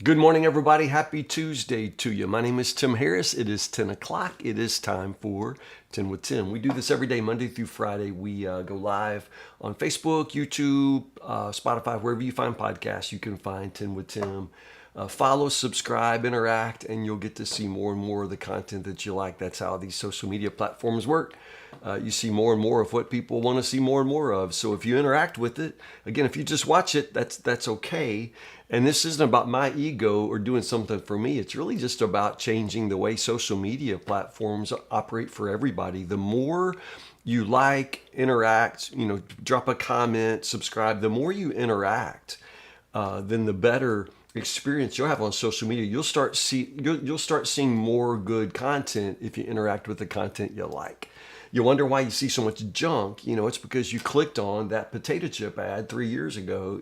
Good morning, everybody. Happy Tuesday to you. My name is Tim Harris. It is 10 o'clock. It is time for 10 with Tim. We do this every day, Monday through Friday. We go live on Facebook, YouTube, Spotify, wherever you find podcasts, you can find 10 with Tim. Follow, subscribe, interact, and you'll get to see more and more of the content that you like. That's how these social media platforms work. You see more and more of what people want to see more and more of. So if you interact with it, again, if you just watch it, that's okay. And this isn't about my ego or doing something for me. It's really just about changing the way social media platforms operate for everybody. The more you like, interact, drop a comment, subscribe, the more you interact, then the better experience you'll have on social media. You'll start seeing more good content if you interact with the content you like. You wonder why you see so much junk. It's because you clicked on that potato chip ad 3 years ago.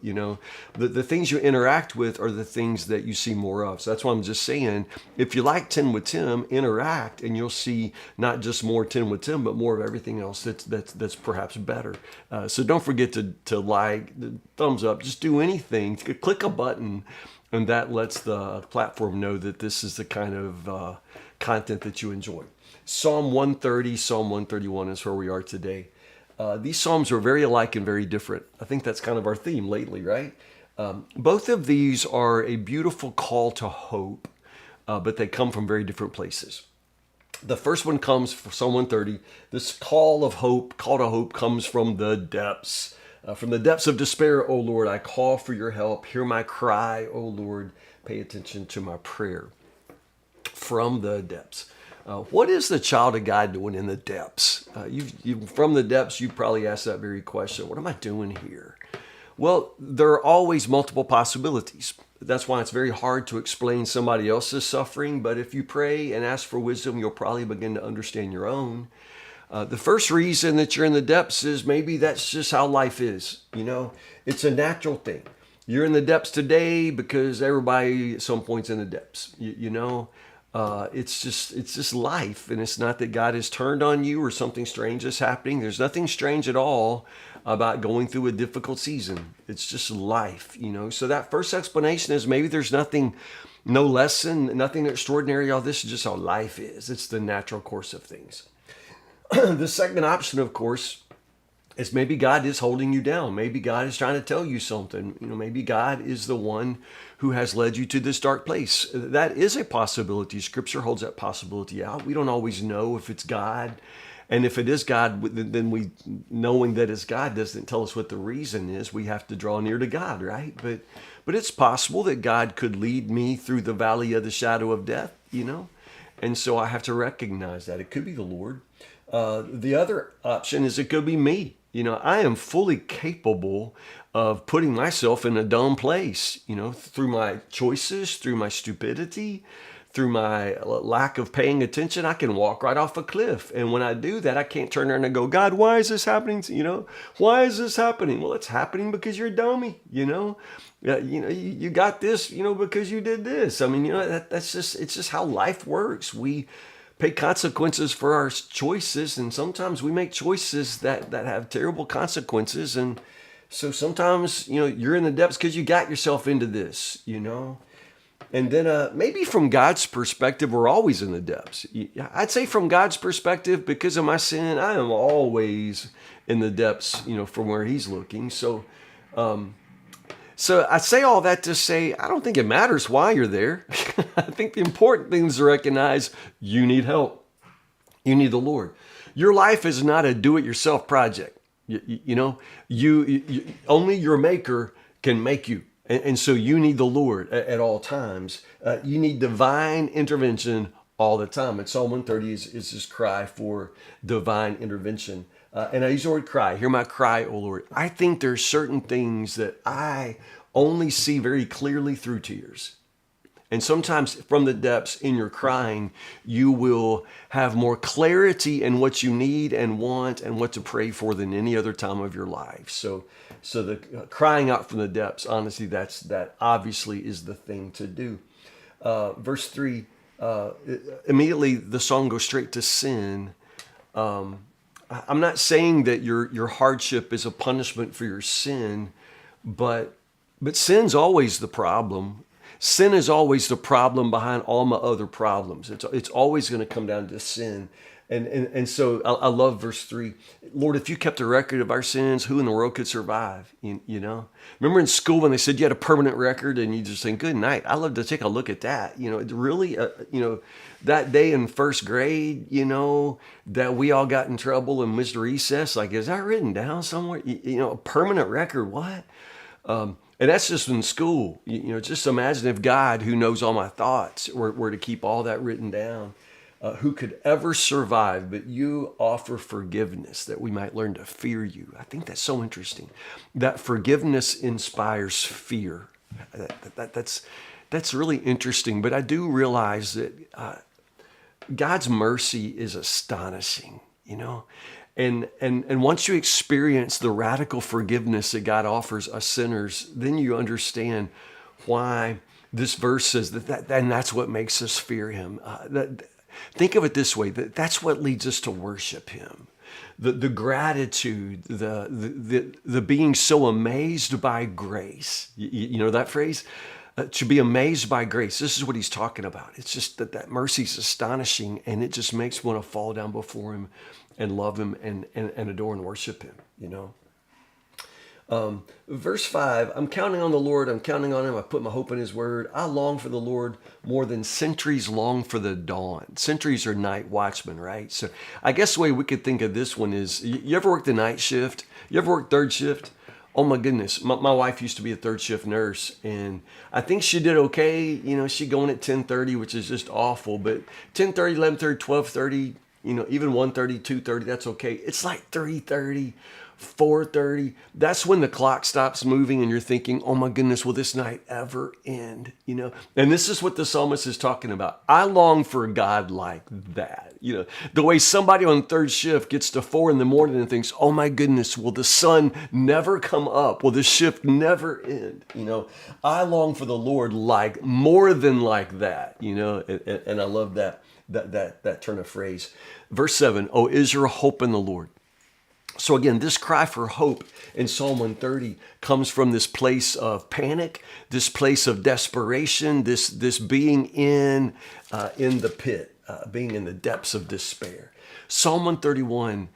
The things you interact with are the things that you see more of. So that's why I'm just saying, if you like 10 with Tim, interact, and you'll see not just more 10 with Tim, but more of everything else that's perhaps better. So don't forget to like, thumbs up, just do anything. Click a button, and that lets the platform know that this is the kind of content that you enjoy. Psalm 130, Psalm 131 is where we are today. These Psalms are very alike and very different. I think that's kind of our theme lately, right? Both of these are a beautiful call to hope, but they come from very different places. The first one comes from Psalm 130. This call to hope comes from the depths. From the depths of despair, O Lord, I call for your help. Hear my cry, O Lord. Pay attention to my prayer. From the depths. What is the child of God doing in the depths? From the depths, you probably asked that very question. What am I doing here? Well, there are always multiple possibilities. That's why it's very hard to explain somebody else's suffering. But if you pray and ask for wisdom, you'll probably begin to understand your own. The first reason that you're in the depths is maybe that's just how life is. It's a natural thing. You're in the depths today because everybody at some point's in the depths. It's just life, and it's not that God has turned on you or something strange is happening. There's nothing strange at all about going through a difficult season. It's just life, So that first explanation is maybe there's no lesson, nothing extraordinary. All this is just how life is. It's the natural course of things. The second option, of course, is maybe God is holding you down. Maybe God is trying to tell you something. Maybe God is the one who has led you to this dark place. That is a possibility. Scripture holds that possibility out. We don't always know if it's God. And if it is God, then knowing that it's God doesn't tell us what the reason is. We have to draw near to God, right? But it's possible that God could lead me through the valley of the shadow of death, And so I have to recognize that. It could be the Lord. The other option is it could be me. I am fully capable of putting myself in a dumb place, through my choices, through my stupidity, through my lack of paying attention. I can walk right off a cliff. And when I do that, I can't turn around and go, God, why is this happening? Why is this happening? Well, it's happening because you're a dummy, you got this, because you did this. I mean, it's just how life works. We pay consequences for our choices, and sometimes we make choices that have terrible consequences. And so sometimes you're in the depths because you got yourself into this, and then maybe from God's perspective, we're always in the depths. I'd say from God's perspective, because of my sin, I am always in the depths, from where he's looking. So I say all that to say, I don't think it matters why you're there. I think the important thing is to recognize you need help. You need the Lord. Your life is not a do-it-yourself project. You only your maker can make you. And so you need the Lord at all times. You need divine intervention all the time. And Psalm 130 is this cry for divine intervention. And I use the word cry. Hear my cry, O Lord. I think there's certain things that I only see very clearly through tears. And sometimes from the depths in your crying, you will have more clarity in what you need and want and what to pray for than any other time of your life. So the crying out from the depths, honestly, that obviously is the thing to do. Verse 3, immediately the song goes straight to sin. I'm not saying that your hardship is a punishment for your sin, but sin's always the problem. Sin is always the problem behind all my other problems. It's always going to come down to sin. And so I love verse 3. Lord, if you kept a record of our sins, who in the world could survive? You know? Remember in school when they said you had a permanent record and you just think, good night. I love to take a look at that. You know, it really, that day in first grade, that we all got in trouble and missed recess, like, is that written down somewhere? A permanent record, what? And that's just in school. Just imagine if God, who knows all my thoughts, were to keep all that written down. Who could ever survive, but you offer forgiveness that we might learn to fear you. I think that's so interesting. That forgiveness inspires fear. That's really interesting. But I do realize that God's mercy is astonishing, And once you experience the radical forgiveness that God offers us sinners, then you understand why this verse says and that's what makes us fear him. Think of it this way, that's what leads us to worship him. The gratitude, the being so amazed by grace. You know that phrase? To be amazed by grace. This is what he's talking about. It's just that mercy is astonishing, and it just makes me want to fall down before him and love him and adore and worship him, Verse 5, I'm counting on the Lord. I'm counting on him. I put my hope in his word. I long for the Lord more than centuries long for the dawn. Centuries are night watchmen, right? So I guess the way we could think of this one is, you ever work the night shift? You ever work third shift? Oh my goodness. My wife used to be a third shift nurse, and I think she did okay. She going at 10:30, which is just awful, but 10:30, 11:30, 12:30, even 1:30, 2:30, that's okay. It's like 3:30. 4:30, that's when the clock stops moving and you're thinking, oh my goodness, will this night ever end? And this is what the psalmist is talking about. I long for a God like that. The way somebody on third shift gets to 4 in the morning and thinks, oh my goodness, will the sun never come up? Will the shift never end? I long for the Lord more than like that, and I love that turn of phrase. Verse 7, oh, is your hope in the Lord? So again, this cry for hope in Psalm 130 comes from this place of panic, this place of desperation, this being in the pit, being in the depths of despair. Psalm 131,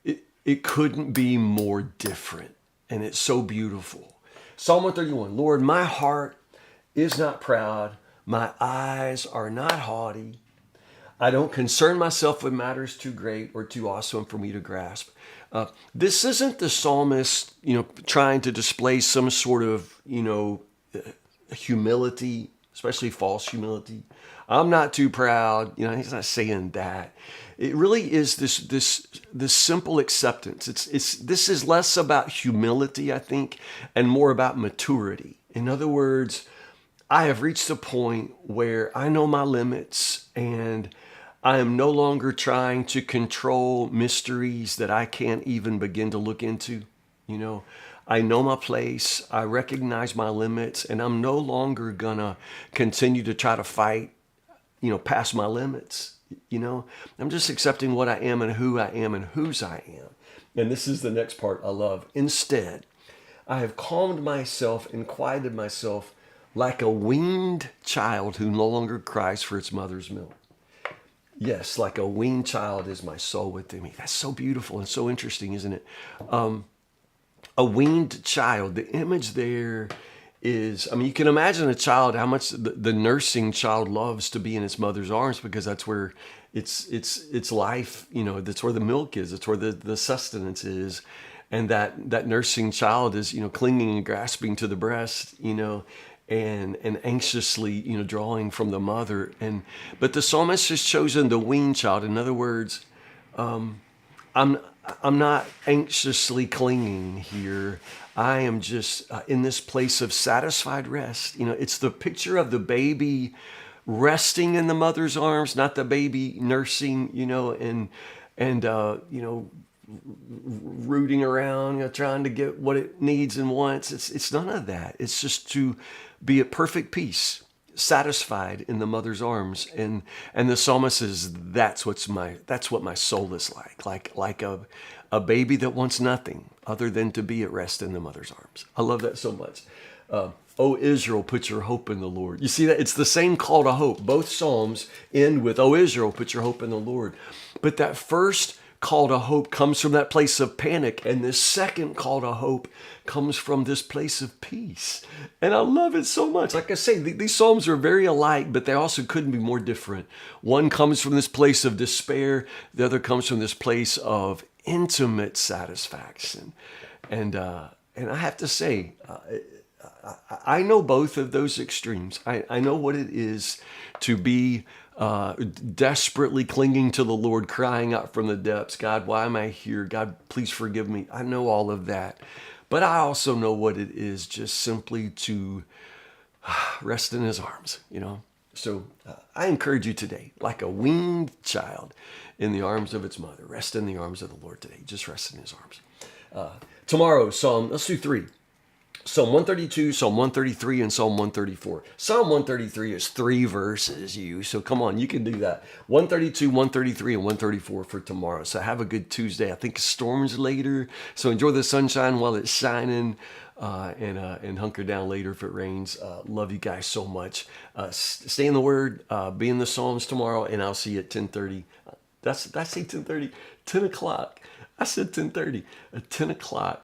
it couldn't be more different, and it's so beautiful. Psalm 131, Lord, my heart is not proud, my eyes are not haughty. I don't concern myself with matters too great or too awesome for me to grasp. This isn't the psalmist, trying to display some sort of, humility, especially false humility. I'm not too proud. He's not saying that. It really is this simple acceptance. This is less about humility, I think, and more about maturity. In other words, I have reached a point where I know my limits, and I am no longer trying to control mysteries that I can't even begin to look into. I know my place. I recognize my limits, and I'm no longer gonna continue to try to fight, past my limits. I'm just accepting what I am and who I am and whose I am. And this is the next part I love. Instead, I have calmed myself and quieted myself like a weaned child who no longer cries for its mother's milk. Yes, like a weaned child is my soul within me. That's so beautiful and so interesting, isn't it? A weaned child, the image there is, you can imagine a child, how much the nursing child loves to be in its mother's arms, because that's where its life, that's where the milk is, that's where the sustenance is. And that nursing child is, clinging and grasping to the breast, and anxiously, drawing from the mother. But the psalmist has chosen the weaned child. In other words, I'm not anxiously clinging here. I am just in this place of satisfied rest. It's the picture of the baby resting in the mother's arms, not the baby nursing, and rooting around, trying to get what it needs and wants. It's none of that. It's just to be at perfect peace, satisfied in the mother's arms. And the psalmist says, that's what my soul is like a baby that wants nothing, other than to be at rest in the mother's arms. I love that so much. O Israel, put your hope in the Lord. You see that? It's the same call to hope. Both Psalms end with, O Israel, put your hope in the Lord. But that first call to hope comes from that place of panic. And this second call to hope comes from this place of peace. And I love it so much. Like I say, these Psalms are very alike, but they also couldn't be more different. One comes from this place of despair. The other comes from this place of intimate satisfaction. And I have to say, I know both of those extremes. I know what it is to be desperately clinging to the Lord, crying out from the depths, God, why am I here? God, please forgive me. I know all of that. But I also know what it is just simply to rest in his arms, you know? So I encourage you today, like a weaned child in the arms of its mother, rest in the arms of the Lord today. Just rest in his arms. Tomorrow, let's do 3. Psalm 132, Psalm 133, and Psalm 134. Psalm 133 is 3 verses, so come on, you can do that. 132, 133, and 134 for tomorrow. So have a good Tuesday. I think storms later, so enjoy the sunshine while it's shining, and hunker down later if it rains. Love you guys so much. Stay in the Word, be in the Psalms tomorrow, and I'll see you at 10:30. Did I say 10:30? 10 o'clock. I said 10:30. At 10 o'clock